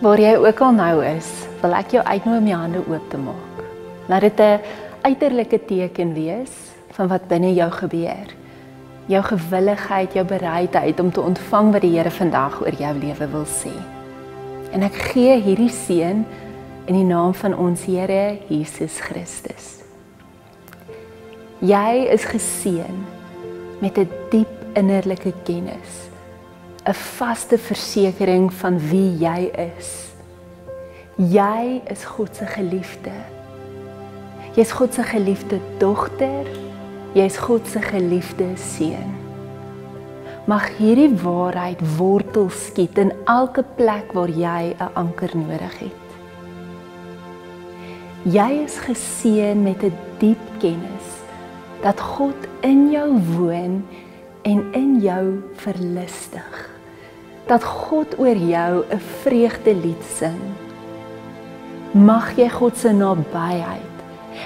Waar jy ook al nou is, wil ek jou uitnooi om jou hande oop te maak. Laat dit 'n uiterlike teken wees van wat binne jou gebeur. Jou gewilligheid, jou bereidheid om te ontvang wat die Here vandag oor jou lewe wil sê. En ek gee hierdie seën in die naam van ons Here Jesus Christus. Jy is geseën met 'n diep innerlike kennis, 'n vaste versekering van wie jy is. Jy is God se geliefde. Jy is God se geliefde dogter, jy is God se geliefde seun. Mag hierdie waarheid wortel skiet in elke plek waar jy 'n anker nodig het. Jy is geseën met 'n diep kennis dat God in jou woon en in jou verlustig. Dat God oor jou 'n vreugdelied sing. Mag jy God se nabyheid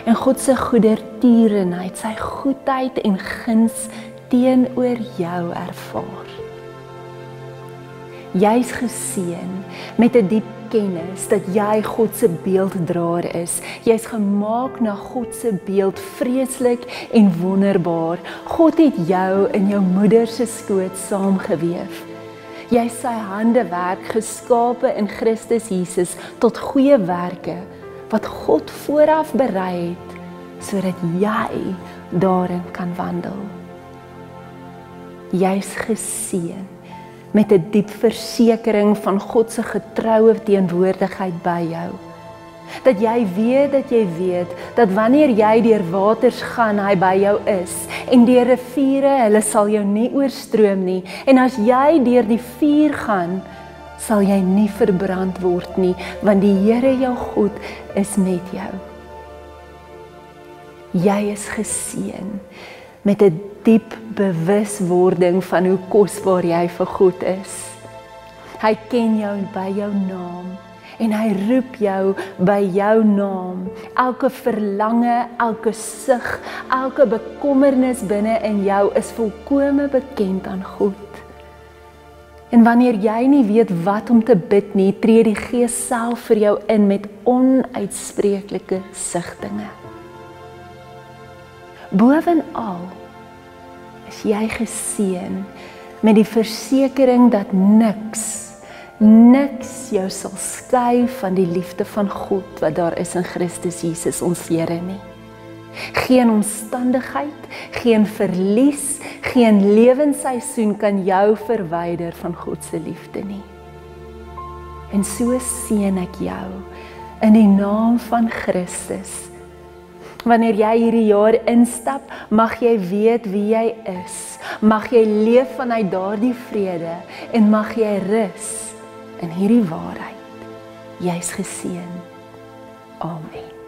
en God se goedertierenheid, sy goedheid en guns teenoor jou ervaar. Jy's geseën met 'n diep kennis dat jy God se beelddraer is. Jy's gemaak na God se beeld, vreeslik en wonderbaar. God het jou in jou moeder se skoot saamgeweef. Jy is sy handewerk, geskape in Christus Jesus tot goeie werke wat God vooraf berei het sodat jy daarin kan wandel. Jy's geseën met 'n diep versekering van God se getroue teenwoordigheid by jou. Dat jy weet dat wanneer jy deur waters gaan, hy by jou is en deur riviere, hulle sal jou nie oorstroom nie. En as jy deur die vuur gaan, sal jy nie verbrand word nie, want die Here jou God is met jou. Jy is geseën met 'n diep bewuswording van hoe kosbaar jy vir God is. Hy ken jou by jou naam en hy roep jou by jou naam. Elke verlange, elke sug, elke bekommernis binne in jou is volkome bekend aan God. En wanneer jy nie weet wat om te bid nie, tree die Gees self vir jou in met onuitspreeklike sigtinge. Bovenal is jy geseën met die versekering dat niks jou sal skei van die liefde van God wat daar is in Christus Jesus ons Here nie. Geen omstandigheid, geen verlies, geen lewensseisoen kan jou verwyder van God se liefde nie. En so seën ek jou in die naam van Christus. Wanneer jy hierdie jaar instap, mag jy weet wie jy is. Mag jy leef vanuit daardie vrede en mag jy rus in hierdie waarheid. Jy's geseën. Amen.